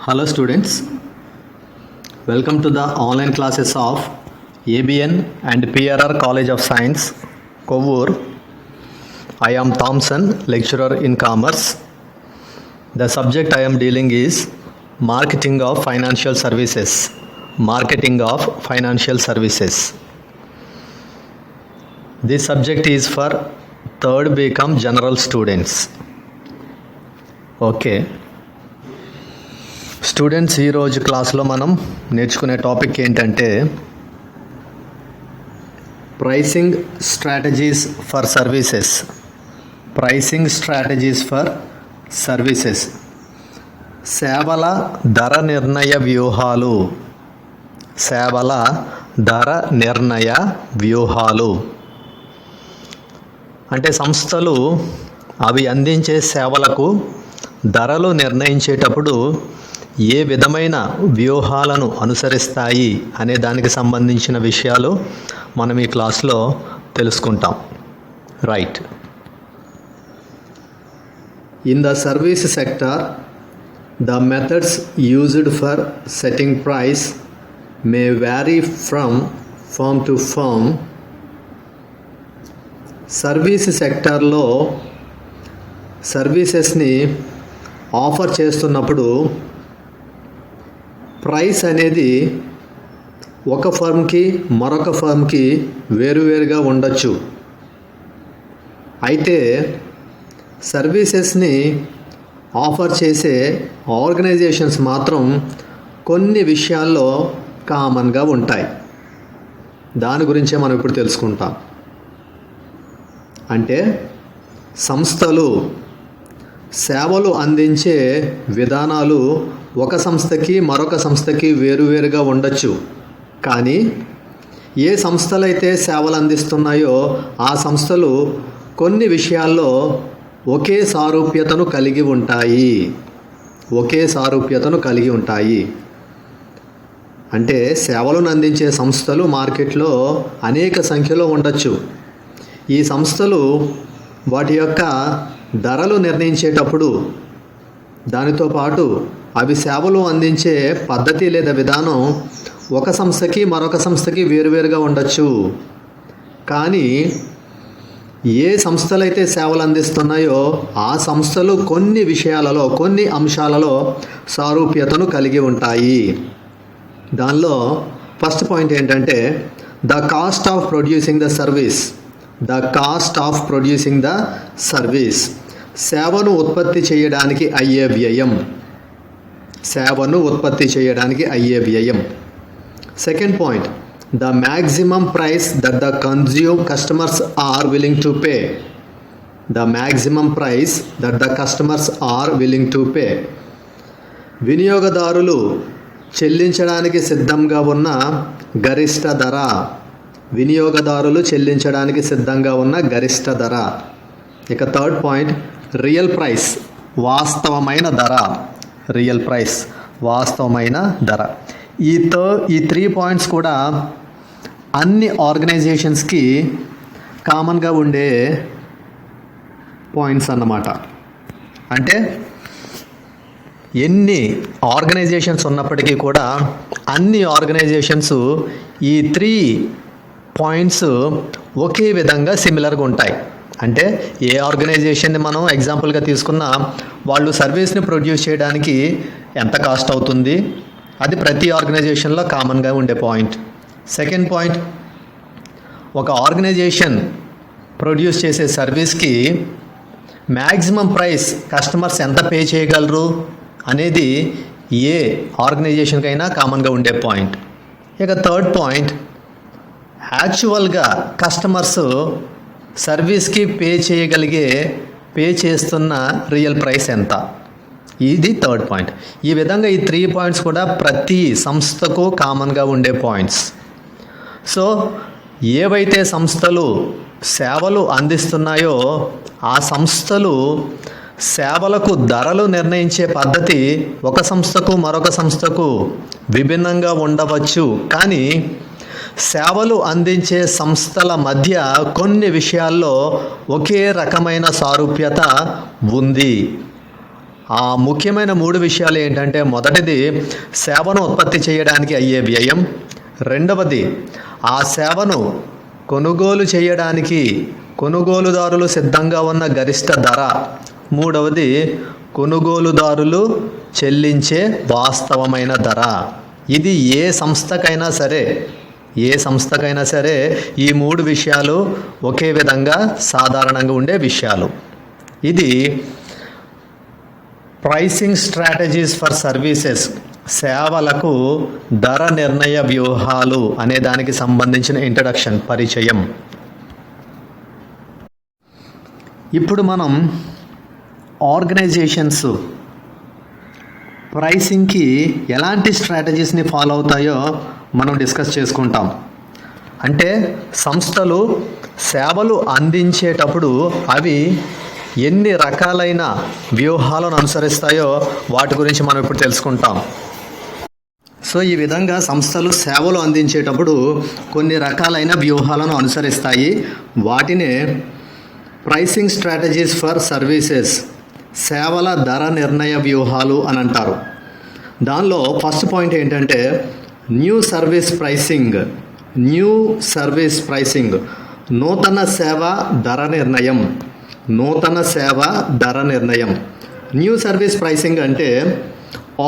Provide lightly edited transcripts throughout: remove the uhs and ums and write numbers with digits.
Hello students, welcome to the online classes of ABN and PRR College of Science, Kovur. I am Thompson, lecturer in commerce. The subject I am dealing is marketing of financial services. Marketing of financial services. This subject is for third BCom general students. Okay. Students ఈరోజు క్లాస్లో మనం నేర్చుకునే topic ఏంటంటే pricing strategies for services. Pricing strategies for services, సేవల ధర నిర్ణయ వ్యూహాలు. సేవల ధర నిర్ణయ వ్యూహాలు అంటే సంస్థలు అవి అందించే సేవలకు ధరలు నిర్ణయించేటప్పుడు ఏ విధమైన వ్యూహాలను అనుసరిస్తాయి అనే దానికి సంబంధించిన విషయాలు మనం ఈ క్లాస్లో తెలుసుకుంటాం. Right. In the service sector, the methods used for setting price may vary from firm to firm. Service సెక్టార్లో సర్వీసెస్ని ఆఫర్ చేస్తున్నప్పుడు ప్రైస్ అనేది ఒక ఫర్మ్కి మరొక ఫర్మ్కి వేరువేరుగా ఉండొచ్చు. అయితే సర్వీసెస్ని ఆఫర్ చేసే ఆర్గనైజేషన్స్ మాత్రం కొన్ని విషయాల్లో కామన్గా ఉంటాయి. దాని గురించే మనం ఇప్పుడు తెలుసుకుంటాం. అంటే సంస్థలు సేవలు అందించే విధానాలు ఒక సంస్థకి మరొక సంస్థకి వేరువేరుగా ఉండొచ్చు. కానీ ఏ సంస్థలైతే సేవలు అందిస్తున్నాయో ఆ సంస్థలు కొన్ని విషయాల్లో ఒకే సారూప్యతను కలిగి ఉంటాయి. ఒకే సారూప్యతను కలిగి ఉంటాయి. అంటే సేవలను అందించే సంస్థలు మార్కెట్లో అనేక సంఖ్యలో ఉండొచ్చు. ఈ సంస్థలు వాటి యొక్క ధరలు నిర్ణయించేటప్పుడు దానితో పాటు అవి సేవలు అందించే పద్ధతి లేదా విధానం ఒక సంస్థకి మరొక సంస్థకి వేరువేరుగా ఉండొచ్చు. కానీ ఏ సంస్థలైతే సేవలు అందిస్తున్నాయో ఆ సంస్థలు కొన్ని విషయాలలో, కొన్ని అంశాలలో సారూప్యతను కలిగి ఉంటాయి. దానిలో ఫస్ట్ పాయింట్ ఏంటంటే the cost of producing the service. The cost of producing the service, సేవను ఉత్పత్తి చేయడానికి అయ్యే వ్యయం. సేవను ఉత్పత్తి చేయడానికి అయ్యే వ్యయం. Second point, the maximum price that the customers are willing to pay. The maximum price that the customers are willing to pay. వినియోగదారులు చెల్లించడానికి సిద్ధంగా ఉన్న గరిష్ట ధర. వినియోగదారులు చెల్లించడానికి సిద్ధంగా ఉన్న గరిష్ట ధర. ఇక థర్డ్ పాయింట్, రియల్ ప్రైస్, వాస్తవమైన ధర. రియల్ ప్రైస్, వాస్తవమైన ధర. ఈ 3 పాయింట్స్ కూడా అన్ని ఆర్గనైజేషన్స్కి కామన్గా ఉండే పాయింట్స్ అన్నమాట. అంటే ఎన్ని ఆర్గనైజేషన్స్ ఉన్నప్పటికీ కూడా అన్ని ఆర్గనైజేషన్స్ ఈ 3 పాయింట్స్ ఒకే విధంగా సిమిలర్గా ఉంటాయి. అంటే ఏ ఆర్గనైజేషన్ని మనం ఎగ్జాంపుల్గా తీసుకున్నా వాళ్ళు సర్వీస్ని ప్రొడ్యూస్ చేయడానికి ఎంత కాస్ట్ అవుతుంది, అది ప్రతి ఆర్గనైజేషన్లో కామన్గా ఉండే పాయింట్. సెకండ్ పాయింట్, ఒక ఆర్గనైజేషన్ ప్రొడ్యూస్ చేసే సర్వీస్కి మ్యాక్సిమం ప్రైస్ కస్టమర్స్ ఎంత పే చేయగలరు అనేది ఏ ఆర్గనైజేషన్కైనా కామన్గా ఉండే పాయింట్. ఇక థర్డ్ పాయింట్, యాక్చువల్గా కస్టమర్స్ సర్వీస్కి పే చేస్తున్న రియల్ ప్రైస్ ఎంత, ఇది థర్డ్ పాయింట్. ఈ విధంగా ఈ 3 పాయింట్స్ కూడా ప్రతి సంస్థకు కామన్గా ఉండే పాయింట్స్. సో ఏవైతే సంస్థలు సేవలు అందిస్తున్నాయో ఆ సంస్థలు సేవలకు ధరలు నిర్ణయించే పద్ధతి ఒక సంస్థకు మరొక సంస్థకు విభిన్నంగా ఉండవచ్చు. కానీ సేవలు అందించే సంస్థల మధ్య కొన్ని విషయాల్లో ఒకే రకమైన సారూప్యత ఉంది. ఆ ముఖ్యమైన 3 విషయాలు ఏంటంటే, మొదటిది సేవను ఉత్పత్తి చేయడానికి అయ్యే వ్యయం, రెండవది ఆ సేవను కొనుగోలు చేయడానికి కొనుగోలుదారులు సిద్ధంగా ఉన్న గరిష్ట ధర, మూడవది కొనుగోలుదారులు చెల్లించే వాస్తవమైన ధర. ఇది ఏ సంస్థకైనా సరే ఈ 3 విషయాలు ఒకే విధంగా సాధారణంగా ఉండే విషయాలు. ఇది ప్రైసింగ్ స్ట్రాటజీస్ ఫర్ సర్వీసెస్, సేవలకు ధర నిర్ణయ వ్యూహాలు అనే దానికి సంబంధించిన ఇంట్రడక్షన్, పరిచయం. ఇప్పుడు మనం ఆర్గనైజేషన్స్ ప్రైసింగ్కి ఎలాంటి స్ట్రాటజీస్ని ఫాలో అవుతాయో మనం డిస్కస్ చేసుకుంటాం. అంటే సంస్థలు సేవలు అందించేటప్పుడు అవి ఎన్ని రకాలైన వ్యూహాలను అనుసరిస్తాయో వాటి గురించి మనం ఇప్పుడు తెలుసుకుంటాం. సో ఈ విధంగా సంస్థలు సేవలు అందించేటప్పుడు కొన్ని రకాలైన వ్యూహాలను అనుసరిస్తాయి. వాటినే ప్రైసింగ్ స్ట్రాటజీస్ ఫర్ సర్వీసెస్, సేవల ధర నిర్ణయ వ్యూహాలు అని అంటారు. దానిలో ఫస్ట్ పాయింట్ ఏంటంటే న్యూ సర్వీస్ ప్రైసింగ్, నూతన సేవ ధర నిర్ణయం. న్యూ సర్వీస్ ప్రైసింగ్ అంటే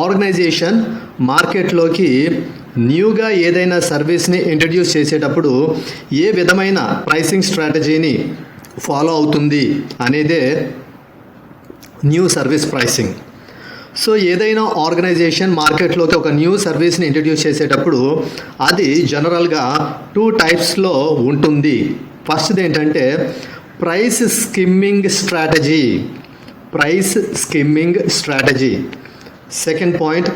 ఆర్గనైజేషన్ మార్కెట్లోకి న్యూగా ఏదైనా సర్వీస్ని ఇంట్రడ్యూస్ చేసేటప్పుడు ఏ విధమైన ప్రైసింగ్ స్ట్రాటజీని ఫాలో అవుతుంది అనేదే న్యూ సర్వీస్ ప్రైసింగ్. సో ఏదైనా ఆర్గనైజేషన్ మార్కెట్లోకి ఒక న్యూ సర్వీస్ని ఇంట్రడ్యూస్ చేసేటప్పుడు అది జనరల్గా 2 టైప్స్లో ఉంటుంది. ఫస్ట్ది ఏంటంటే price skimming strategy. Second point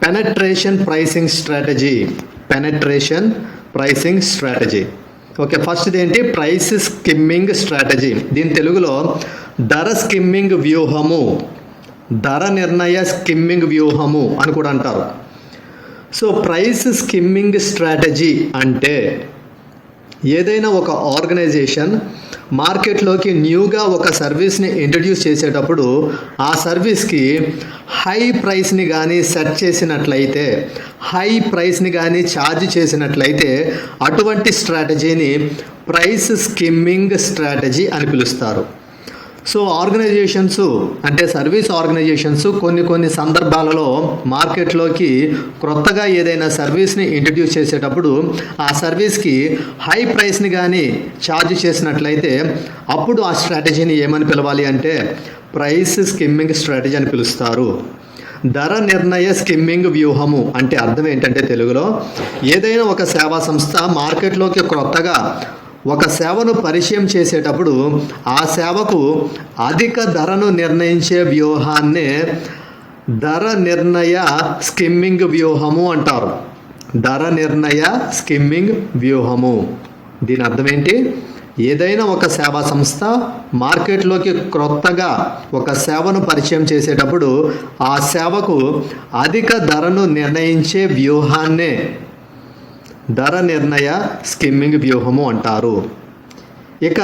penetration pricing strategy. Okay, ఫస్ట్ది ఏంటి? Price skimming strategy. దీని తెలుగులో ధర నిర్ణయ స్కిమ్మింగ్ వ్యూహము అని కూడా అంటారు. సో ప్రైస్ స్కిమ్మింగ్ స్ట్రాటజీ అంటే ఏదైనా ఒక ఆర్గనైజేషన్ మార్కెట్లోకి న్యూగా ఒక సర్వీస్ని ఇంట్రడ్యూస్ చేసేటప్పుడు ఆ సర్వీస్కి హై ప్రైస్ని కానీ సెట్ చేసినట్లయితే, ఛార్జ్ చేసినట్లయితే అటువంటి స్ట్రాటజీని ప్రైస్ స్కిమ్మింగ్ స్ట్రాటజీ అని పిలుస్తారు. సో ఆర్గనైజేషన్స్ అంటే సర్వీస్ ఆర్గనైజేషన్స్ కొన్ని సందర్భాలలో మార్కెట్లోకి క్రొత్తగా ఏదైనా సర్వీస్ని ఇంట్రడ్యూస్ చేసేటప్పుడు ఆ సర్వీస్కి హై ప్రైస్ని కానీ ఛార్జ్ చేసినట్లయితే అప్పుడు ఆ స్ట్రాటజీని ఏమని పిలవాలి అంటే ప్రైస్ స్కిమ్మింగ్ స్ట్రాటజీ అని పిలుస్తారు. ధర నిర్ణయ స్కిమ్మింగ్ వ్యూహము అంటే అర్థం ఏంటంటే తెలుగులో ఏదైనా ఒక సేవా సంస్థ మార్కెట్లోకి క్రొత్తగా ఒక సేవను పరిచయం చేసేటప్పుడు ఆ సేవకు అధిక ధరను నిర్ణయించే వ్యూహాన్నే ధర నిర్ణయ స్కిమ్మింగ్ వ్యూహము అంటారు. దీని అర్థం ఏంటి? ఏదైనా ఒక సేవా సంస్థ మార్కెట్లోకి క్రొత్తగా ఒక సేవను పరిచయం చేసేటప్పుడు ఆ సేవకు అధిక ధరను నిర్ణయించే వ్యూహాన్నే ధర నిర్ణయ స్కిమ్మింగ్ వ్యూహము అంటారు. ఇక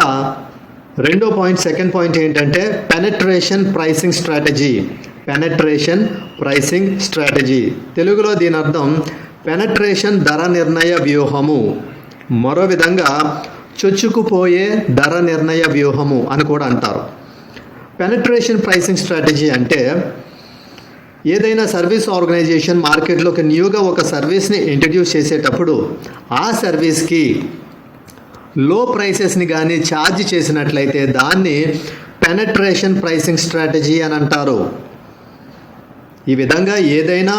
సెకండ్ పాయింట్ ఏంటంటే పెనట్రేషన్ ప్రైసింగ్ స్ట్రాటజీ. తెలుగులో దీని అర్థం పెనట్రేషన్ ధర నిర్ణయ వ్యూహము, మరో విధంగా చొచ్చుకుపోయే ధర నిర్ణయ వ్యూహము అని కూడా అంటారు. పెనట్రేషన్ ప్రైసింగ్ స్ట్రాటజీ అంటే ఏదైనా సర్వీస్ ఆర్గనైజేషన్ మార్కెట్లోకి న్యూగా ఒక సర్వీస్ని ఇంట్రడ్యూస్ చేసేటప్పుడు ఆ సర్వీస్కి లో ప్రైసెస్ని కానీ ఛార్జ్ చేసినట్లయితే దాన్ని పెనట్రేషన్ ప్రైసింగ్ స్ట్రాటజీ అని అంటారు. ఈ విధంగా ఏదైనా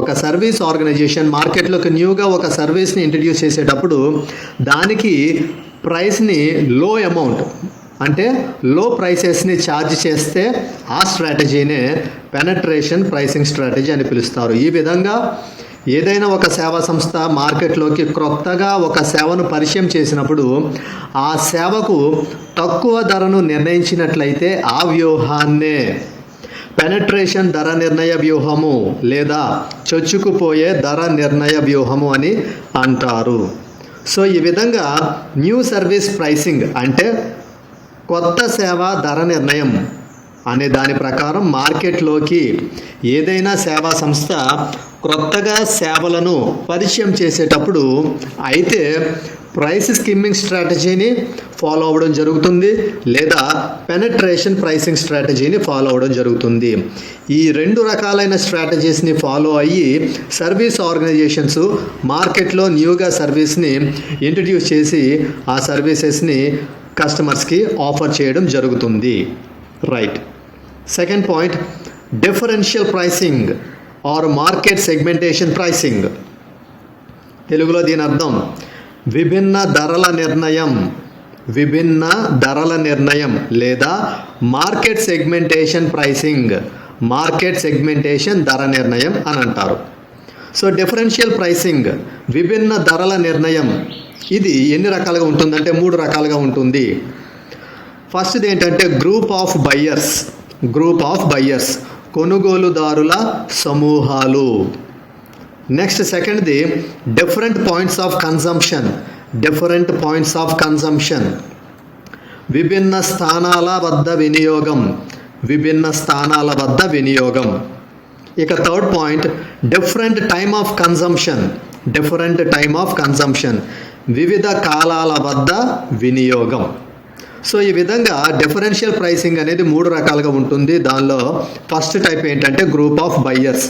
ఒక సర్వీస్ ఆర్గనైజేషన్ మార్కెట్లోకి న్యూగా ఒక సర్వీస్ని ఇంట్రడ్యూస్ చేసేటప్పుడు దానికి ప్రైస్ని లో అమౌంట్ అంటే లో ప్రైసెస్ని ఛార్జ్ చేస్తే ఆ స్ట్రాటజీనే పెనట్రేషన్ ప్రైసింగ్ స్ట్రాటజీ అని పిలుస్తారు. ఈ విధంగా ఏదైనా ఒక సేవా సంస్థ మార్కెట్లోకి క్రొత్తగా ఒక సేవను పరిచయం చేసినప్పుడు ఆ సేవకు తక్కువ ధరను నిర్ణయించినట్లయితే ఆ వ్యూహాన్నే పెనట్రేషన్ ధర నిర్ణయ వ్యూహము లేదా చొచ్చుకుపోయే ధర నిర్ణయ వ్యూహము అని అంటారు. సో ఈ విధంగా న్యూ సర్వీస్ ప్రైసింగ్ అంటే కొత్త సేవ ధర నిర్ణయం, అనే దాని ప్రకారం మార్కెట్లోకి ఏదైనా సేవా సంస్థ క్రొత్తగా సేవలను పరిచయం చేసేటప్పుడు అయితే ప్రైస్ స్కిమ్మింగ్ స్ట్రాటజీని ఫాలో అవ్వడం జరుగుతుంది, లేదా పెనట్రేషన్ ప్రైసింగ్ స్ట్రాటజీని ఫాలో అవ్వడం జరుగుతుంది. ఈ రెండు రకాలైన స్ట్రాటజీస్ని ఫాలో అయ్యి సర్వీస్ ఆర్గనైజేషన్స్ మార్కెట్లో న్యూగా సర్వీస్ని ఇంట్రడ్యూస్ చేసి ఆ సర్వీసెస్ని కస్టమర్స్కి ఆఫర్ చేయడం జరుగుతుంది. Right. Second point, differential pricing or market segmentation pricing. తెలుగులో దీని అర్థం విభిన్న ధరల నిర్ణయం లేదా market segmentation pricing, market segmentation ధర నిర్ణయం అని అంటారు. సో డిఫరెన్షియల్ ప్రైసింగ్, విభిన్న ధరల నిర్ణయం, ఇది ఎన్ని రకాలుగా ఉంటుందంటే 3 రకాలుగా ఉంటుంది. ఫస్ట్ది ఏంటంటే గ్రూప్ ఆఫ్ బయ్యర్స్, కొనుగోలుదారుల సమూహాలు. నెక్స్ట్ సెకండ్ది డిఫరెంట్ పాయింట్స్ ఆఫ్ కన్జంప్షన్, విభిన్న స్థానాల వద్ద వినియోగం. ఇక third point different time of consumption, వివిధ కాలాల వద్ద వినియోగం. సో ఈ విధంగా డిఫరెన్షియల్ ప్రైసింగ్ అనేది 3 రకాలుగా ఉంటుంది. దానిలో ఫస్ట్ టైప్ ఏంటంటే గ్రూప్ ఆఫ్ బయ్యర్స్,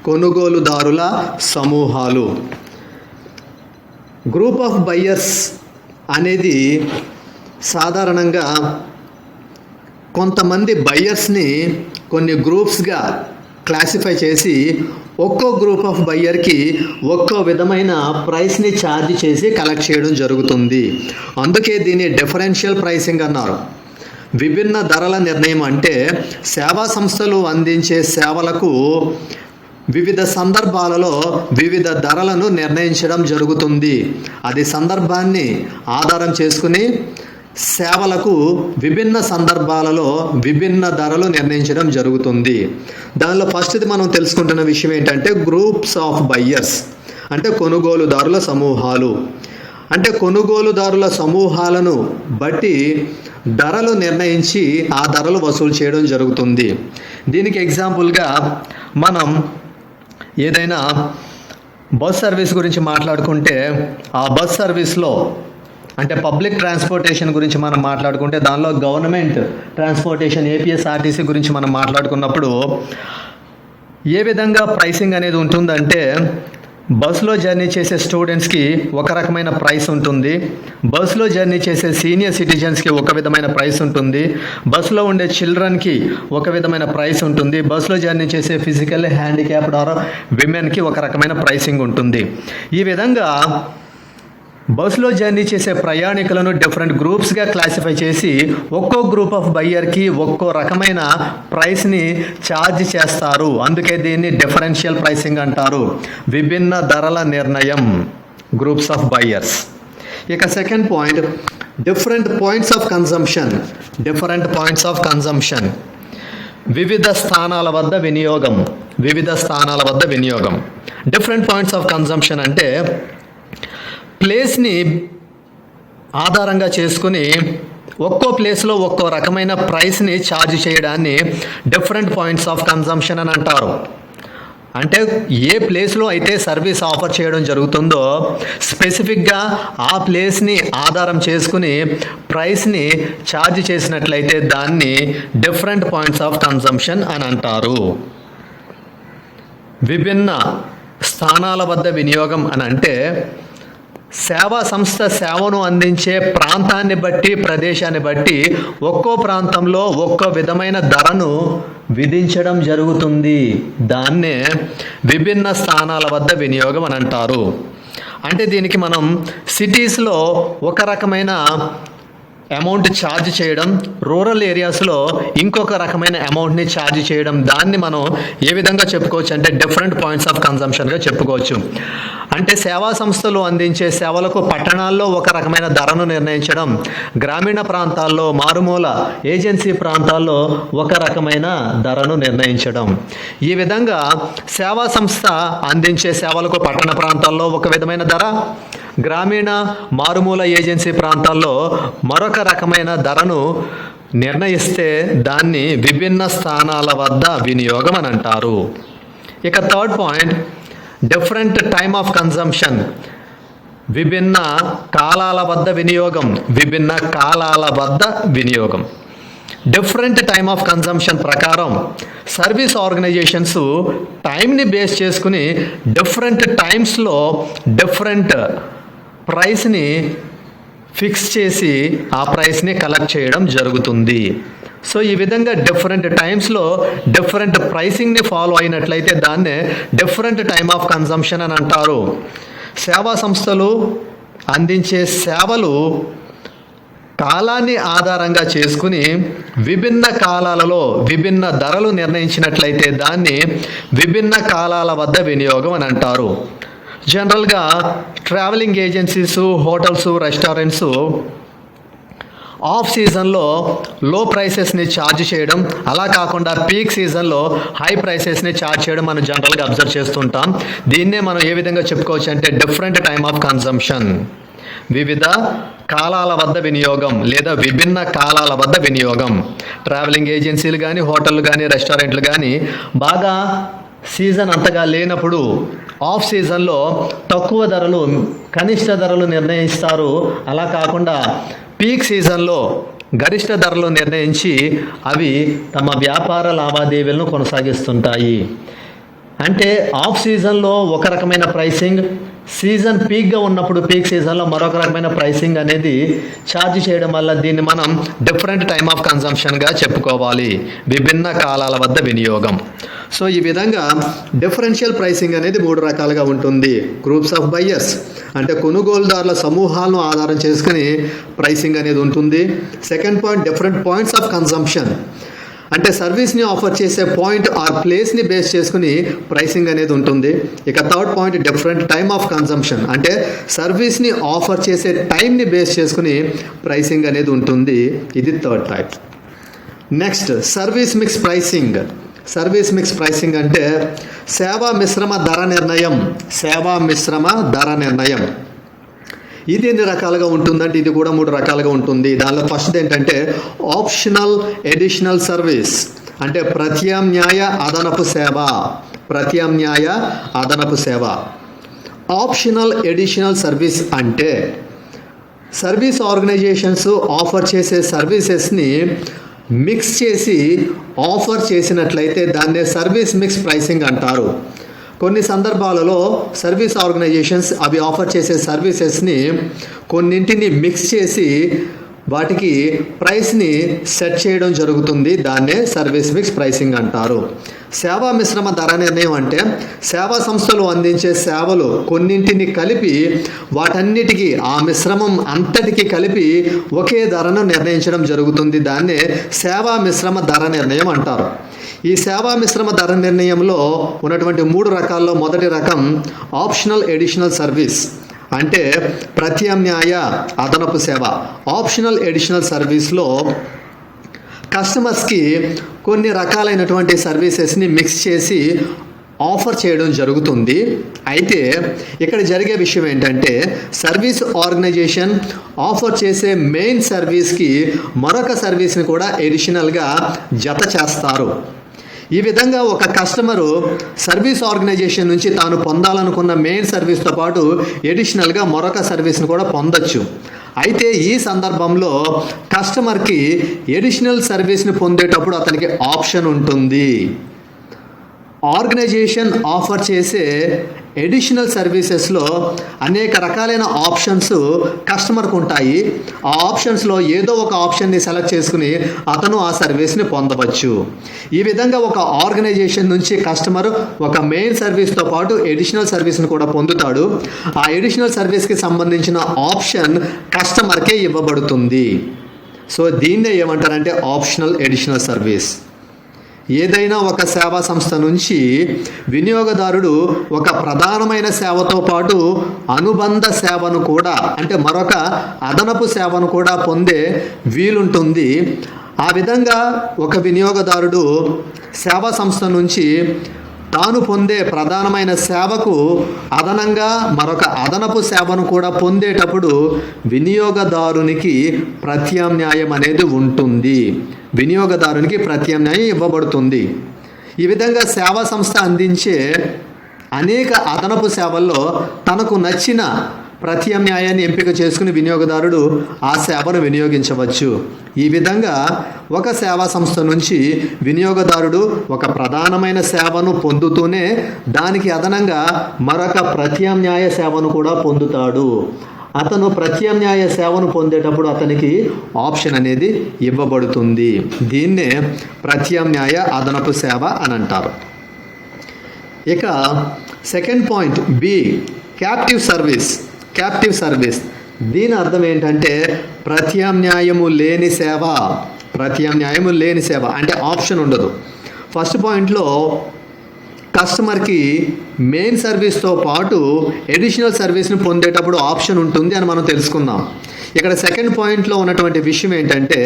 కొనుగోలుదారుల సమూహాలు. గ్రూప్ ఆఫ్ బయ్యర్స్ అనేది సాధారణంగా కొంతమంది బయ్యర్స్ని కొన్ని గ్రూప్స్గా క్లాసిఫై చేసి ఒక్కో గ్రూప్ ఆఫ్ బయ్యర్కి ఒక్కో విధమైన ప్రైస్ని ఛార్జ్ చేసి కలెక్ట్ చేయడం జరుగుతుంది. అందుకే దీన్ని డిఫరెన్షియల్ ప్రైసింగ్ అన్నారు. విభిన్న ధరల నిర్ణయం అంటే సేవా సంస్థలు అందించే సేవలకు వివిధ సందర్భాలలో వివిధ ధరలను నిర్ణయించడం జరుగుతుంది. అది సందర్భాన్ని ఆధారం చేసుకుని సేవలకు విభిన్న సందర్భాలలో విభిన్న ధరలు నిర్ణయించడం జరుగుతుంది. దానిలో ఫస్ట్ది మనం తెలుసుకుంటున్న విషయం ఏంటంటే గ్రూప్స్ ఆఫ్ బయ్యర్స్ అంటే కొనుగోలుదారుల సమూహాలు. అంటే కొనుగోలుదారుల సమూహాలను బట్టి ధరలు నిర్ణయించి ఆ ధరలు వసూలు చేయడం జరుగుతుంది. దీనికి ఎగ్జాంపుల్గా మనం ఏదైనా బస్ సర్వీస్ గురించి మాట్లాడుకుంటే ఆ బస్ సర్వీస్లో అంటే పబ్లిక్ ట్రాన్స్పోర్టేషన్ గురించి మనం మాట్లాడుకుంటే దానిలో గవర్నమెంట్ ట్రాన్స్పోర్టేషన్ ఏపీఎస్ఆర్టీసీ గురించి మనం మాట్లాడుకున్నప్పుడు ఏ విధంగా ప్రైసింగ్ అనేది ఉంటుందంటే బస్సులో జర్నీ చేసే స్టూడెంట్స్కి ఒక రకమైన ప్రైస్ ఉంటుంది, బస్సులో జర్నీ చేసే సీనియర్ సిటిజన్స్కి ఒక విధమైన ప్రైస్ ఉంటుంది, బస్సులో ఉండే చిల్డ్రన్కి ఒక విధమైన ప్రైస్ ఉంటుంది, బస్సులో జర్నీ చేసే ఫిజికల్ హ్యాండిక్యాప్డ్ ఆర్ విమెన్కి ఒక రకమైన ప్రైసింగ్ ఉంటుంది. ఈ విధంగా బస్సులో జర్నీ చేసే ప్రయాణికులను డిఫరెంట్ గ్రూప్స్గా క్లాసిఫై చేసి ఒక్కో గ్రూప్ ఆఫ్ బయ్యర్కి ఒక్కో రకమైన ప్రైస్ని ఛార్జ్ చేస్తారు. అందుకే దీన్ని డిఫరెన్షియల్ ప్రైసింగ్ అంటారు. విభిన్న ధరల నిర్ణయం, గ్రూప్స్ ఆఫ్ బయ్యర్స్. ఇక second point different points of consumption, వివిధ స్థానాల వద్ద వినియోగం. డిఫరెంట్ పాయింట్స్ ఆఫ్ కన్జంప్షన్ అంటే ప్లేస్ని ఆధారంగా చేసుకుని ఒక్కో ప్లేస్లో ఒక్కో రకమైన ప్రైస్ని ఛార్జ్ చేయడాన్ని డిఫరెంట్ పాయింట్స్ ఆఫ్ కన్జంప్షన్ అని అంటారు. అంటే ఏ ప్లేస్లో అయితే సర్వీస్ ఆఫర్ చేయడం జరుగుతుందో స్పెసిఫిక్గా ఆ ప్లేస్ని ఆధారం చేసుకుని ప్రైస్ని ఛార్జ్ చేసినట్లయితే దాన్ని డిఫరెంట్ పాయింట్స్ ఆఫ్ కన్జంప్షన్ అని అంటారు. విభిన్న స్థానాల వద్ద వినియోగం అని అంటే సేవా సంస్థ సేవను అందించే ప్రాంతాన్ని బట్టి ప్రదేశాన్ని బట్టి ఒక్కో ప్రాంతంలో ఒక్కో విధమైన ధరను విధించడం జరుగుతుంది. దాన్నే విభిన్న స్థానాల వద్ద వినియోగం అని అంటారు. అంటే దీనికి మనం సిటీస్లో ఒక రకమైన అమౌంట్ ఛార్జ్ చేయడం, రూరల్ ఏరియాస్లో ఇంకొక రకమైన అమౌంట్ని ఛార్జ్ చేయడం, దాన్ని మనం ఏ విధంగా చెప్పుకోవచ్చు అంటే డిఫరెంట్ పాయింట్స్ ఆఫ్ కన్జంప్షన్గా చెప్పుకోవచ్చు. అంటే సేవా సంస్థలు అందించే సేవలకు పట్టణాల్లో ఒక రకమైన ధరను నిర్ణయించడం, గ్రామీణ ప్రాంతాల్లో మారుమూల ఏజెన్సీ ప్రాంతాల్లో ఒక రకమైన ధరను నిర్ణయించడం. ఈ విధంగా సేవా సంస్థ అందించే సేవలకు పట్టణ ప్రాంతాల్లో ఒక విధమైన ధర, గ్రామీణ మారుమూల ఏజెన్సీ ప్రాంతాల్లో మరొక రకమైన ధరను నిర్ణయిస్తే దాన్ని విభిన్న స్థానాల వద్ద వినియోగం అని అంటారు. ఇక third point, different time of consumption, విభిన్న కాలాల వద్ద వినియోగం. విభిన్న కాలాల వద్ద వినియోగం. డిఫరెంట్ టైమ్ ఆఫ్ కన్జంప్షన్ ప్రకారం సర్వీస్ ఆర్గనైజేషన్స్ టైంని బేస్ చేసుకుని డిఫరెంట్ టైమ్స్లో డిఫరెంట్ ప్రైస్ని ఫిక్స్ చేసి ఆ ప్రైస్ని కలెక్ట్ చేయడం జరుగుతుంది. సో ఈ విధంగా డిఫరెంట్ టైమ్స్లో డిఫరెంట్ ప్రైసింగ్ని ఫాలో అయినట్లయితే దాన్నే డిఫరెంట్ టైమ్ ఆఫ్ కన్జంప్షన్ అని అంటారు. సేవా సంస్థలు అందించే సేవలు కాలాన్ని ఆధారంగా చేసుకుని విభిన్న కాలాలలో విభిన్న ధరలు నిర్ణయించినట్లయితే దాన్ని విభిన్న కాలాల వద్ద వినియోగం అని అంటారు. జనరల్గా travelling agencies, hotels, restaurants of సీజన్లో లో ప్రైసెస్ని ఛార్జ్ చేయడం, అలా కాకుండా పీక్ సీజన్లో హై ప్రైసెస్ని ఛార్జ్ చేయడం మనం జనరల్గా అబ్జర్వ్ చేస్తుంటాం. దీన్నే మనం ఏ విధంగా చెప్పుకోవచ్చు అంటే డిఫరెంట్ టైమ్ ఆఫ్ కన్జంప్షన్, వివిధ కాలాల వద్ద వినియోగం లేదా విభిన్న కాలాల వద్ద వినియోగం. ట్రావెలింగ్ ఏజెన్సీలు కానీ, హోటళ్ళు కానీ, రెస్టారెంట్లు కానీ బాగా సీజన్ అంతగా లేనప్పుడు ఆఫ్ సీజన్లో తక్కువ ధరలు, కనిష్ట ధరలు నిర్ణయిస్తారు. అలా కాకుండా పీక్ సీజన్లో గరిష్ట ధరలు నిర్ణయించి అవి తమ వ్యాపార లావాదేవీలను కొనసాగిస్తుంటాయి. అంటే ఆఫ్ సీజన్లో ఒక రకమైన ప్రైసింగ్, సీజన్ పీక్గా ఉన్నప్పుడు పీక్ సీజన్లో మరొక రకమైన ప్రైసింగ్ అనేది ఛార్జ్ చేయడం వల్ల దీన్ని మనం డిఫరెంట్ టైమ్ ఆఫ్ కన్జంప్షన్గా చెప్పుకోవాలి, విభిన్న కాలాల వద్ద వినియోగం. సో ఈ విధంగా డిఫరెన్షియల్ ప్రైసింగ్ అనేది 3 రకాలుగా ఉంటుంది. గ్రూప్స్ ఆఫ్ బయ్యర్స్ అంటే కొనుగోలుదారుల సమూహాలను ఆధారం చేసుకుని ప్రైసింగ్ అనేది ఉంటుంది. Second point, different points of consumption అంటే సర్వీస్ని ఆఫర్ చేసే పాయింట్ ఆర్ ప్లేస్ని బేస్ చేసుకుని ప్రైసింగ్ అనేది ఉంటుంది. ఇక third point, different time of consumption అంటే సర్వీస్ని ఆఫర్ చేసే టైంని బేస్ చేసుకుని ప్రైసింగ్ అనేది ఉంటుంది. ఇది third type. Next, service mix pricing. Service mix pricing అంటే సేవా మిశ్రమ ధర నిర్ణయం. సేవా మిశ్రమ ధర నిర్ణయం ఇది ఎన్ని రకాలుగా ఉంటుందంటే ఇది కూడా 3 రకాలుగా ఉంటుంది. దానిలో ఫస్ట్ ఏంటంటే ఆప్షనల్ ఎడిషనల్ సర్వీస్ అంటే ప్రత్యామ్నాయ అదనపు సేవ. ప్రత్యామ్నాయ అదనపు సేవ. ఆప్షనల్ ఎడిషనల్ సర్వీస్ అంటే సర్వీస్ ఆర్గనైజేషన్స్ ఆఫర్ చేసే సర్వీసెస్ని మిక్స్ చేసి ఆఫర్ చేసినట్లయితే దాన్నే సర్వీస్ మిక్స్ ప్రైసింగ్ అంటారు. కొన్ని సందర్భాలలో సర్వీస్ ఆర్గనైజేషన్స్ అవి ఆఫర్ చేసే సర్వీసెస్ని కొన్నింటిని మిక్స్ చేసి వాటికి ప్రైస్ని సెట్ చేయడం జరుగుతుంది. దాన్నే సర్వీస్ మిక్స్ ప్రైసింగ్ అంటారు. సేవా మిశ్రమ ధర నిర్ణయం అంటే సేవా సంస్థలు అందించే సేవలు కొన్నింటిని కలిపి వాటన్నిటికీ ఆ మిశ్రమం అంతటికి కలిపి ఒకే ధరను నిర్ణయించడం జరుగుతుంది. దాన్నే సేవా మిశ్రమ ధర నిర్ణయం అంటారు. ఈ సేవా మిశ్రమ ధర నిర్ణయంలో ఉన్నటువంటి 3 రకాల్లో మొదటి రకం ఆప్షనల్ ఎడిషనల్ సర్వీస్ అంటే ప్రత్యామ్నాయ అదనపు సేవ. ఆప్షనల్ ఎడిషనల్ సర్వీస్లో కస్టమర్స్కి కొన్ని రకాలైనటువంటి సర్వీసెస్ని మిక్స్ చేసి ఆఫర్ చేయడం జరుగుతుంది. అయితే ఇక్కడ జరిగే విషయం ఏంటంటే సర్వీస్ ఆర్గనైజేషన్ ఆఫర్ చేసే మెయిన్ సర్వీస్కి మరొక సర్వీస్ని కూడా ఎడిషనల్గా జత చేస్తారు. ఈ విధంగా ఒక కస్టమరు సర్వీస్ ఆర్గనైజేషన్ నుంచి తాను పొందాలనుకున్న మెయిన్ సర్వీస్తో పాటు ఎడిషనల్గా మరొక సర్వీస్ని కూడా పొందొచ్చు. అయితే ఈ సందర్భంలో కస్టమర్కి ఎడిషనల్ సర్వీస్ని పొందేటప్పుడు అతనికి ఆప్షన్ ఉంటుంది. ఆర్గనైజేషన్ ఆఫర్ చేసే ఎడిషనల్ సర్వీసెస్లో అనేక రకాలైన ఆప్షన్స్ కస్టమర్కు ఉంటాయి. ఆ ఆప్షన్స్లో ఏదో ఒక ఆప్షన్ని సెలెక్ట్ చేసుకుని అతను ఆ సర్వీస్ని పొందవచ్చు. ఈ విధంగా ఒక ఆర్గనైజేషన్ నుంచి కస్టమర్ ఒక మెయిన్ సర్వీస్తో పాటు ఎడిషనల్ సర్వీస్ని కూడా పొందుతాడు. ఆ ఎడిషనల్ సర్వీస్కి సంబంధించిన ఆప్షన్ కస్టమర్కే ఇవ్వబడుతుంది. సో దీన్నే ఏమంటారంటే ఆప్షనల్ ఎడిషనల్ సర్వీస్. ఏదైనా ఒక సేవా సంస్థ నుంచి వినియోగదారుడు ఒక ప్రధానమైన సేవతో పాటు అనుబంధ సేవను కూడా అంటే మరొక అదనపు సేవను కూడా పొందే వీలుంటుంది. ఆ విధంగా ఒక వినియోగదారుడు సేవా సంస్థ నుంచి తాను పొందే ప్రధానమైన సేవకు అదనంగా మరొక అదనపు సేవను కూడా పొందేటప్పుడు వినియోగదారునికి ప్రత్యామ్నాయం అనేది ఉంటుంది. వినియోగదారునికి ప్రత్యామ్నాయం ఇవ్వబడుతుంది. ఈ విధంగా సేవా సంస్థ అందించే అనేక అదనపు సేవల్లో తనకు నచ్చిన ప్రత్యామ్నాయాన్ని ఎంపిక చేసుకుని వినియోగదారుడు ఆ సేవను వినియోగించవచ్చు. ఈ విధంగా ఒక సేవా సంస్థ నుంచి వినియోగదారుడు ఒక ప్రధానమైన సేవను పొందుతూనే దానికి అదనంగా మరొక ప్రత్యామ్నాయ సేవను కూడా పొందుతాడు. అతను ప్రత్యామ్నాయ సేవను పొందేటప్పుడు అతనికి ఆప్షన్ అనేది ఇవ్వబడుతుంది. దీన్నే ప్రత్యామ్నాయ అదనపు సేవ అని అంటారు. ఇక second point B, captive service. Captive service దీని అర్థం ఏంటంటే ప్రత్యామ్నాయము లేని సేవ. ప్రత్యామ్నాయము లేని సేవ అంటే ఆప్షన్ ఉండదు. ఫస్ట్ పాయింట్లో కస్టమర్కి మెయిన్ సర్వీస్తో పాటు ఎడిషనల్ సర్వీస్ని పొందేటప్పుడు ఆప్షన్ ఉంటుంది అని మనం తెలుసుకుందాం. ఇక్కడ సెకండ్ పాయింట్లో ఉన్నటువంటి విషయం ఏంటంటే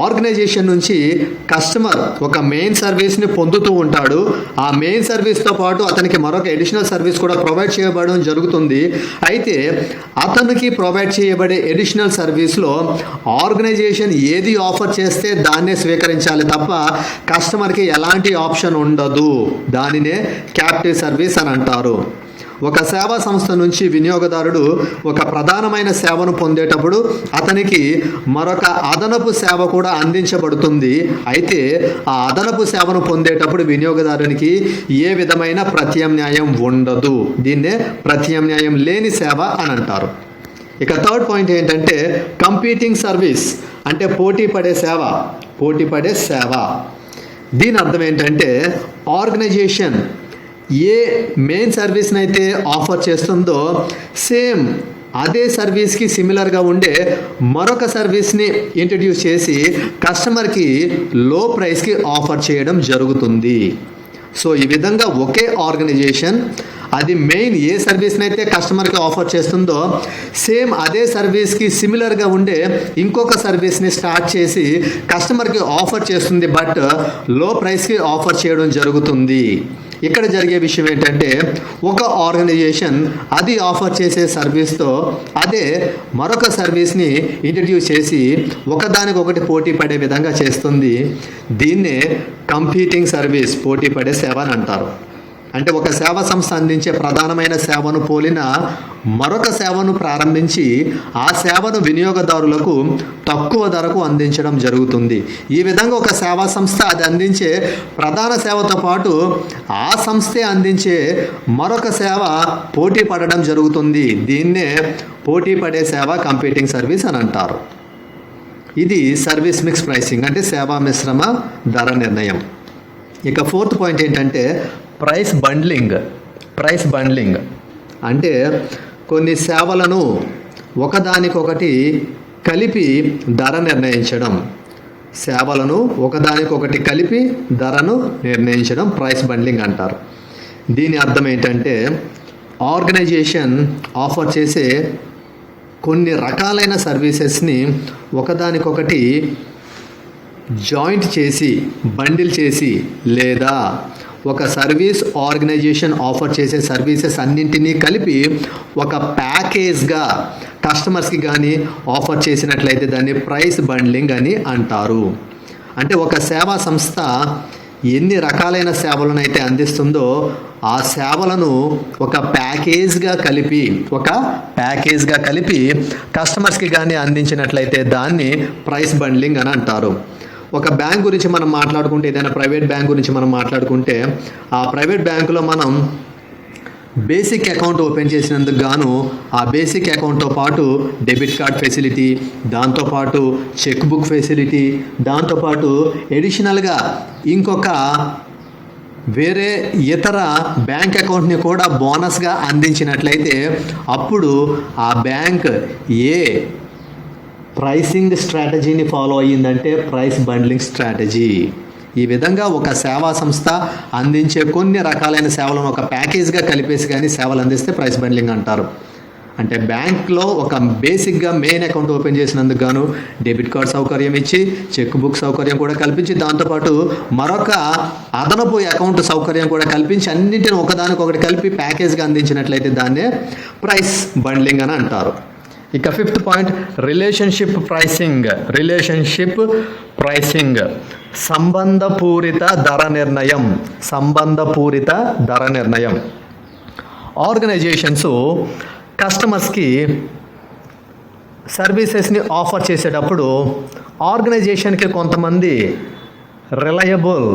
ఆర్గనైజేషన్ నుంచి కస్టమర్ ఒక మెయిన్ సర్వీస్ని పొందుతూ ఉంటాడు. ఆ మెయిన్ సర్వీస్తో పాటు అతనికి మరొక ఎడిషనల్ సర్వీస్ కూడా ప్రొవైడ్ చేయబడడం జరుగుతుంది. అయితే అతనికి ప్రొవైడ్ చేయబడే ఎడిషనల్ సర్వీస్లో ఆర్గనైజేషన్ ఏది ఆఫర్ చేస్తే దాన్నే స్వీకరించాలి తప్ప కస్టమర్కి ఎలాంటి ఆప్షన్ ఉండదు. దానినే క్యాప్టివ్ సర్వీస్ అని అంటారు. ఒక సేవా సంస్థ నుంచి వినియోగదారుడు ఒక ప్రధానమైన సేవను పొందేటప్పుడు అతనికి మరొక అదనపు సేవ కూడా అందించబడుతుంది. అయితే ఆ అదనపు సేవను పొందేటప్పుడు వినియోగదారునికి ఏ విధమైన ప్రత్యామ్నాయం ఉండదు. దీన్నే ప్రత్యామ్నాయం లేని సేవ అని అంటారు. ఇక థర్డ్ పాయింట్ ఏంటంటే కంపీటింగ్ సర్వీస్ అంటే పోటీ పడే సేవ. పోటీ పడే సేవ దీని అర్థం ఏంటంటే ఆర్గనైజేషన్ ఏ మెయిన్ సర్వీస్ని అయితే ఆఫర్ చేస్తుందో సేమ్ అదే సర్వీస్కి సిమిలర్గా ఉండే మరొక సర్వీస్ని ఇంట్రడ్యూస్ చేసి కస్టమర్కి లో ప్రైస్కి ఆఫర్ చేయడం జరుగుతుంది. సో ఈ విధంగా ఒకే ఆర్గనైజేషన్ అది మెయిన్ ఏ సర్వీస్ని అయితే కస్టమర్కి ఆఫర్ చేస్తుందో సేమ్ అదే సర్వీస్కి సిమిలర్గా ఉండే ఇంకొక సర్వీస్ని స్టార్ట్ చేసి కస్టమర్కి ఆఫర్ చేస్తుంది. బట్ లో ప్రైస్కి ఆఫర్ చేయడం జరుగుతుంది. ఇక్కడ జరిగే విషయం ఏంటంటే ఒక ఆర్గనైజేషన్ అది ఆఫర్ చేసే సర్వీస్తో అదే మరొక సర్వీస్ని ఇంట్రడ్యూస్ చేసి ఒకదానికొకటి పోటీ పడే విధంగా చేస్తుంది. దీన్నే కంపీటింగ్ సర్వీస్, పోటీ పడే సేవ అని అంటారు. అంటే ఒక సేవా సంస్థ అందించే ప్రధానమైన సేవను పోలిన మరొక సేవను ప్రారంభించి ఆ సేవను వినియోగదారులకు తక్కువ ధరకు అందించడం జరుగుతుంది. ఈ విధంగా ఒక సేవా సంస్థ అది అందించే ప్రధాన సేవతో పాటు ఆ సంస్థే అందించే మరొక సేవ పోటీ పడడం జరుగుతుంది. దీన్నే పోటీ పడే సేవ, కంపీటింగ్ సర్వీస్ అని అంటారు. ఇది సర్వీస్ మిక్స్ ప్రైసింగ్ అంటే సేవా మిశ్రమ ధర నిర్ణయం. ఇక ఫోర్త్ పాయింట్ ఏంటంటే ప్రైస్ బండ్లింగ్. ప్రైస్ బండ్లింగ్ అంటే కొన్ని సేవలను ఒకదానికొకటి కలిపి ధర నిర్ణయించడం. సేవలను ఒకదానికొకటి కలిపి ధరను నిర్ణయించడం ప్రైస్ బండ్లింగ్ అంటారు. దీని అర్థం ఏంటంటే ఆర్గనైజేషన్ ఆఫర్ చేసే కొన్ని రకాలైన సర్వీసెస్ని ఒకదానికొకటి జాయింట్ చేసి బండిల్ చేసి లేదా ఒక సర్వీస్ ఆర్గనైజేషన్ ఆఫర్ చేసే సర్వీసెస్ అన్నింటినీ కలిపి ఒక ప్యాకేజ్గా కస్టమర్స్కి కానీ ఆఫర్ చేసినట్లయితే దాన్ని ప్రైస్ బండ్లింగ్ అని అంటారు. అంటే ఒక సేవా సంస్థ ఎన్ని రకాలైన సేవలను అయితే అందిస్తుందో ఆ సేవలను ఒక ప్యాకేజ్గా కలిపి కస్టమర్స్కి కానీ అందించినట్లయితే దాన్ని ప్రైస్ బండ్లింగ్ అని అంటారు. ఒక బ్యాంక్ గురించి మనం మాట్లాడుకుంటే, ఏదైనా ప్రైవేట్ బ్యాంక్ గురించి మనం మాట్లాడుకుంటే ఆ ప్రైవేట్ బ్యాంకులో మనం బేసిక్ అకౌంట్ ఓపెన్ చేసినందుకు గాను ఆ బేసిక్ అకౌంట్తో పాటు డెబిట్ కార్డ్ ఫెసిలిటీ, దాంతోపాటు చెక్ బుక్ ఫెసిలిటీ, దాంతోపాటు ఎడిషనల్గా ఇంకొక వేరే ఇతర బ్యాంక్ అకౌంట్ని కూడా బోనస్గా అందించినట్లయితే అప్పుడు ఆ బ్యాంక్ ఏ ప్రైసింగ్ స్ట్రాటజీని ఫాలో అయ్యిందంటే ప్రైస్ బండ్లింగ్ స్ట్రాటజీ. ఈ విధంగా ఒక సేవా సంస్థ అందించే కొన్ని రకాలైన సేవలను ఒక ప్యాకేజ్గా కలిపేసి కానీ సేవలు అందిస్తే ప్రైస్ బండ్లింగ్ అంటారు. అంటే బ్యాంక్లో ఒక బేసిక్గా మెయిన్ అకౌంట్ ఓపెన్ చేసినందుకు గాను డెబిట్ కార్డ్ సౌకర్యం ఇచ్చి చెక్ బుక్ సౌకర్యం కూడా కల్పించి దాంతోపాటు మరొక అదనపు అకౌంట్ సౌకర్యం కూడా కల్పించి అన్నింటిని ఒకదానికొకటి కలిపి ప్యాకేజ్గా అందించినట్లయితే దాన్నే ప్రైస్ బండ్లింగ్ అని అంటారు. ఇక ఫిఫ్త్ పాయింట్ రిలేషన్షిప్ ప్రైసింగ్ సంబంధపూరిత ధర నిర్ణయం. ఆర్గనైజేషన్స్ కస్టమర్స్కి సర్వీసెస్ని ఆఫర్ చేసేటప్పుడు ఆర్గనైజేషన్కి కొంతమంది reliable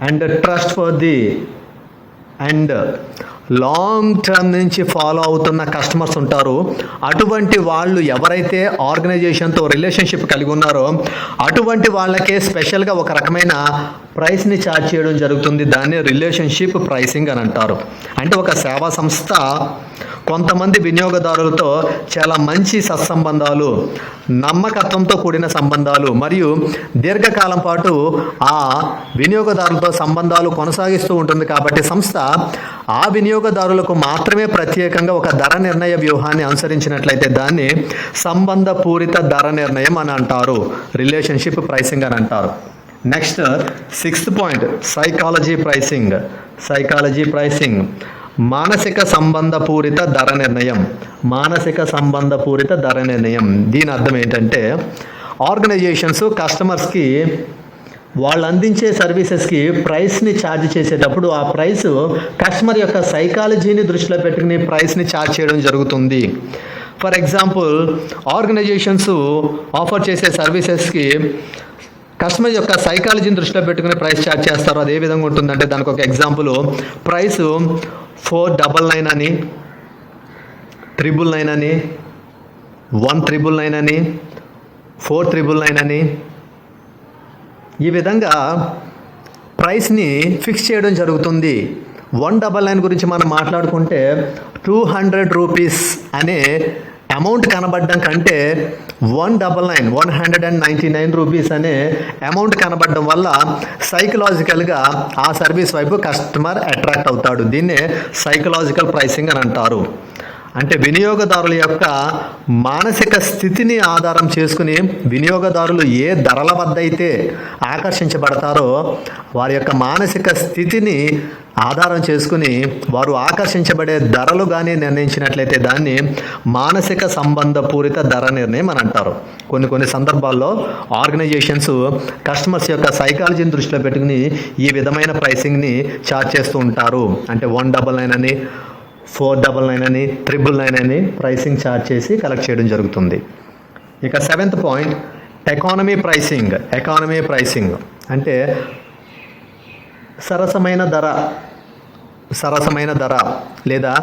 and trustworthy and long term నుంచి ఫాలో అవుతున్న కస్టమర్స్ ఉంటారు. అటువంటి వాళ్ళు ఎవరైతే ఆర్గనైజేషన్తో రిలేషన్షిప్ కలిగి ఉన్నారో అటువంటి వాళ్ళకే స్పెషల్గా ఒక రకమైన ప్రైస్ని ఛార్జ్ చేయడం జరుగుతుంది. దాన్ని రిలేషన్షిప్ ప్రైసింగ్ అని అంటారు. అంటే ఒక సేవా సంస్థ కొంతమంది వినియోగదారులతో చాలా మంచి సత్సంబంధాలు, నమ్మకత్వంతో కూడిన సంబంధాలు మరియు దీర్ఘకాలం పాటు ఆ వినియోగదారులతో సంబంధాలు కొనసాగిస్తూ ఉంటుంది. కాబట్టి సంస్థ ఆ వినియోగదారులకు మాత్రమే ప్రత్యేకంగా ఒక ధర నిర్ణయ వ్యూహాన్ని అనుసరించినట్లయితే దాన్ని సంబంధపూరిత ధర నిర్ణయం అని అంటారు, రిలేషన్షిప్ ప్రైసింగ్ అని అంటారు. Next sixth point psychology pricing మానసిక సంబంధపూరిత ధర నిర్ణయం. దీని అర్థం ఏంటంటే ఆర్గనైజేషన్స్ కస్టమర్స్కి వాళ్ళు అందించే సర్వీసెస్కి ప్రైస్ని ఛార్జ్ చేసేటప్పుడు ఆ ప్రైస్ కస్టమర్ యొక్క సైకాలజీని దృష్టిలో పెట్టుకుని ప్రైస్ని ఛార్జ్ చేయడం జరుగుతుంది. ఫర్ ఎగ్జాంపుల్ ఆర్గనైజేషన్స్ ఆఫర్ చేసే సర్వీసెస్కి కస్టమర్ యొక్క సైకాలజీని దృష్టిలో పెట్టుకుని ప్రైస్ ఛార్జ్ చేస్తారు. అది ఏ విధంగా ఉంటుందంటే దానికి ఒక ఎగ్జాంపుల్ ప్రైస్ 499 అని, 999 అని, 1999 అని, 499 అని ఈ విధంగా ప్రైస్ని ఫిక్స్ చేయడం జరుగుతుంది. 199 గురించి మనం మాట్లాడుకుంటే 200 రూపీస్ అనే అమౌంట్ కనబడడం కంటే 199 రూపీస్ అనే అమౌంట్ కనబడడం వల్ల సైకలాజికల్గా ఆ సర్వీస్ వైపు కస్టమర్ అట్రాక్ట్ అవుతాడు. దీన్నే సైకలాజికల్ ప్రైసింగ్ అని అంటారు. అంటే వినియోగదారుల యొక్క మానసిక స్థితిని ఆధారం చేసుకుని వినియోగదారులు ఏ ధరల వద్ద అయితే ఆకర్షించబడతారో వారి యొక్క మానసిక స్థితిని ఆధారం చేసుకుని వారు ఆకర్షించబడే ధరలు కానీ నిర్ణయించినట్లయితే దాన్ని మానసిక సంబంధపూరిత ధర నిర్ణయం అని అంటారు. కొన్ని సందర్భాల్లో ఆర్గనైజేషన్స్ కస్టమర్స్ యొక్క సైకాలజీని దృష్టిలో పెట్టుకుని ఈ విధమైన ప్రైసింగ్ని ఛార్జ్ చేస్తూ ఉంటారు. అంటే 199 అని, 499 అని, 999 అని ప్రైసింగ్ ఛార్జ్ చేసి కలెక్ట్ చేయడం జరుగుతుంది. ఇక సెవెంత్ పాయింట్ ఎకానమీ ప్రైసింగ్ అంటే సరసమైన ధర లేదా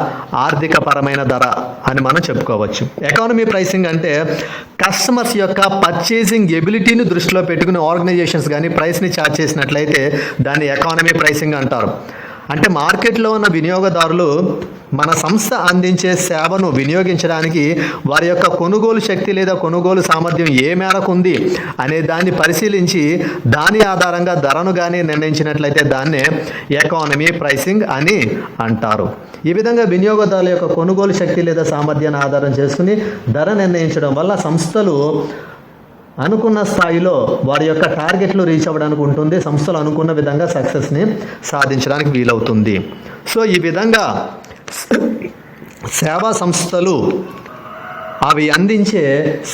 ఆర్థికపరమైన ధర అని మనం చెప్పుకోవచ్చు. ఎకానమీ ప్రైసింగ్ అంటే కస్టమర్స్ యొక్క పర్చేసింగ్ ఎబిలిటీని దృష్టిలో పెట్టుకుని ఆర్గనైజేషన్స్ కానీ ప్రైస్ని ఛార్జ్ చేసినట్లయితే దాన్ని ఎకానమీ ప్రైసింగ్ అంటారు. అంటే మార్కెట్లో ఉన్న వినియోగదారులు మన సంస్థ అందించే సేవను వినియోగించడానికి వారి యొక్క కొనుగోలు శక్తి లేదా కొనుగోలు సామర్థ్యం ఏ మేరకు ఉంది అనే దాన్ని పరిశీలించి దాని ఆధారంగా ధరను కానీ నిర్ణయించినట్లయితే దాన్నే ఎకానమీ ప్రైసింగ్ అని అంటారు. ఈ విధంగా వినియోగదారుల యొక్క కొనుగోలు శక్తి లేదా సామర్థ్యాన్ని ఆధారం చేసుకుని ధర నిర్ణయించడం వల్ల సంస్థలు అనుకున్న స్థాయిలో వారి యొక్క టార్గెట్లు రీచ్ అవ్వడానికి ఉంటుంది. సంస్థలు అనుకున్న విధంగా సక్సెస్ని సాధించడానికి వీలవుతుంది. సో ఈ విధంగా సేవా సంస్థలు అవి అందించే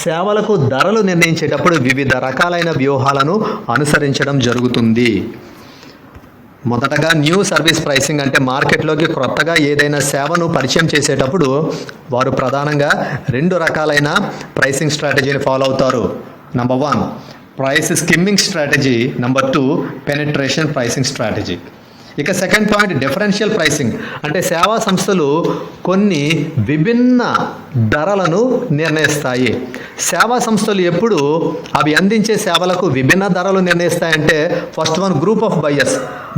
సేవలకు ధరలు నిర్ణయించేటప్పుడు వివిధ రకాలైన వ్యూహాలను అనుసరించడం జరుగుతుంది. మొదటగా న్యూ సర్వీస్ ప్రైసింగ్ అంటే మార్కెట్లోకి కొత్తగా ఏదైనా సేవను పరిచయం చేసేటప్పుడు వారు ప్రధానంగా 2 రకాలైన ప్రైసింగ్ స్ట్రాటజీని ఫాలో అవుతారు. Number 1 price skimming strategy, number 2 penetration pricing strategy. ఇక సెకండ్ పాయింట్ డిఫరెన్షియల్ ప్రైసింగ్ అంటే సేవా సంస్థలు కొన్ని విభిన్న ధరలను నిర్ణయిస్తాయి. సేవా సంస్థలు ఎప్పుడు అవి అందించే సేవలకు విభిన్న ధరలు నిర్ణయిస్తాయంటే ఫస్ట్ వన్ గ్రూప్ ఆఫ్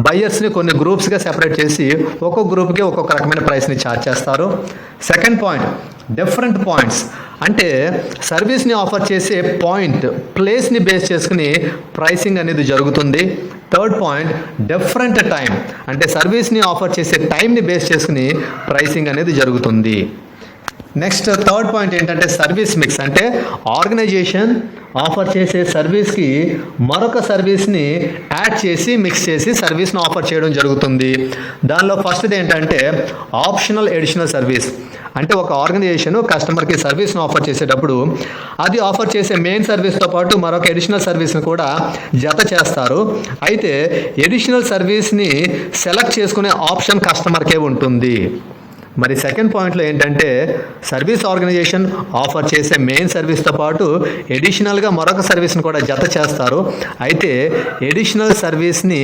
బయ్యర్స్ని కొన్ని గ్రూప్స్గా సెపరేట్ చేసి ఒక్కొక్క గ్రూప్కి ఒక్కొక్క రకమైన ప్రైస్ని ఛార్జ్ చేస్తారు. సెకండ్ పాయింట్ డిఫరెంట్ పాయింట్స్ అంటే సర్వీస్ని ఆఫర్ చేసే ప్లేస్ని బేస్ చేసుకుని ప్రైసింగ్ అనేది జరుగుతుంది. థర్డ్ పాయింట్ డిఫరెంట్ టైం అంటే సర్వీస్ని ఆఫర్ చేసే టైంని బేస్ చేసుకుని ప్రైసింగ్ అనేది జరుగుతుంది. నెక్స్ట్ థర్డ్ పాయింట్ ఏంటంటే సర్వీస్ మిక్స్. అంటే ఆర్గనైజేషన్ ఆఫర్ చేసే సర్వీస్కి మరొక సర్వీస్ని యాడ్ చేసి మిక్స్ చేసి సర్వీస్ని ఆఫర్ చేయడం జరుగుతుంది. దానిలో ఫస్ట్ది ఏంటంటే ఆప్షనల్ ఎడిషనల్ సర్వీస్. అంటే ఒక ఆర్గనైజేషన్ కస్టమర్కి సర్వీస్ని ఆఫర్ చేసేటప్పుడు అది ఆఫర్ చేసే మెయిన్ సర్వీస్తో పాటు మరొక ఎడిషనల్ సర్వీస్ని కూడా జత చేస్తారు. అయితే ఎడిషనల్ సర్వీస్ని సెలెక్ట్ చేసుకునే ఆప్షన్ కస్టమర్కే ఉంటుంది. మరి సెకండ్ పాయింట్లో ఏంటంటే సర్వీస్ ఆర్గనైజేషన్ ఆఫర్ చేసే మెయిన్ సర్వీస్తో పాటు ఎడిషనల్గా మరొక సర్వీస్ని కూడా జత చేస్తారు. అయితే ఎడిషనల్ సర్వీస్ని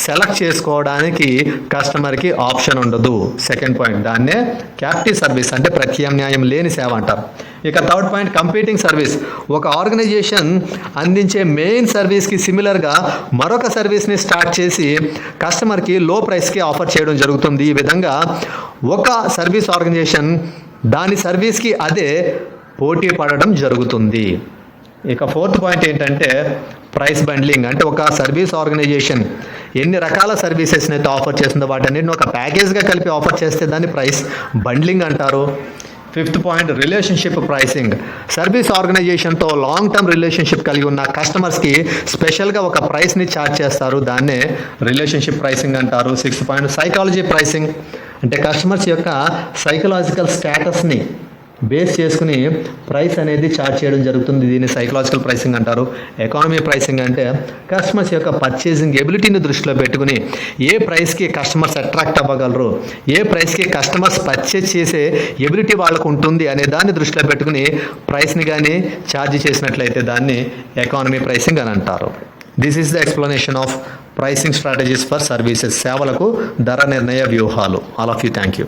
సెలెక్ట్ చేసుకోవడానికి కస్టమర్కి ఆప్షన్ ఉండదు. సెకండ్ పాయింట్, దాన్నే క్యాప్టివ్ సర్వీస్ అంటే ప్రత్యామ్నాయం లేని సేవ అంటారు. ఇక థర్డ్ పాయింట్ కంపీటింగ్ సర్వీస్. ఒక ఆర్గనైజేషన్ అందించే మెయిన్ సర్వీస్కి సిమిలర్గా మరొక సర్వీస్ని స్టార్ట్ చేసి కస్టమర్కి లో ప్రైస్కి ఆఫర్ చేయడం జరుగుతుంది. ఈ విధంగా ఒక సర్వీస్ ఆర్గనైజేషన్ దాని సర్వీస్కి అదే పోటీ పడడం జరుగుతుంది. ఇక ఫోర్త్ పాయింట్ ఏంటంటే ప్రైస్ బండ్లింగ్. అంటే ఒక సర్వీస్ ఆర్గనైజేషన్ ఎన్ని రకాల సర్వీసెస్ని అయితే ఆఫర్ చేస్తుందో వాటన్నిటిని ఒక ప్యాకేజ్గా కలిపి ఆఫర్ చేస్తే దాన్ని ప్రైస్ బండ్లింగ్ అంటారు. Fifth point relationship pricing. Service ఆర్గనైజేషన్తో లాంగ్ టర్మ్ రిలేషన్షిప్ కలిగి ఉన్న కస్టమర్స్కి స్పెషల్గా ఒక ప్రైస్ని ఛార్జ్ చేస్తారు. దాన్నే రిలేషన్షిప్ ప్రైసింగ్ అంటారు. Sixth point psychology pricing. అంటే కస్టమర్స్ యొక్క సైకలాజికల్ స్టేటస్ని బేస్ చేసుకుని ప్రైస్ అనేది ఛార్జ్ చేయడం జరుగుతుంది. దీన్ని సైకలాజికల్ ప్రైసింగ్ అంటారు. ఎకానమీ ప్రైసింగ్ అంటే కస్టమర్స్ యొక్క పర్చేసింగ్ ఎబిలిటీని దృష్టిలో పెట్టుకుని ఏ ప్రైస్కి కస్టమర్స్ అట్రాక్ట్ అవ్వగలరు, ఏ ప్రైస్కి కస్టమర్స్ పర్చేస్ చేసే ఎబిలిటీ వాళ్ళకు ఉంటుంది అనే దాన్ని దృష్టిలో పెట్టుకుని ప్రైస్ని కానీ ఛార్జ్ చేసినట్లయితే దాన్ని ఎకానమీ ప్రైసింగ్ అని అంటారు. This is the explanation of pricing strategies for services. సేవలకు ధర నిర్ణయ వ్యూహాలు. All of you thank you.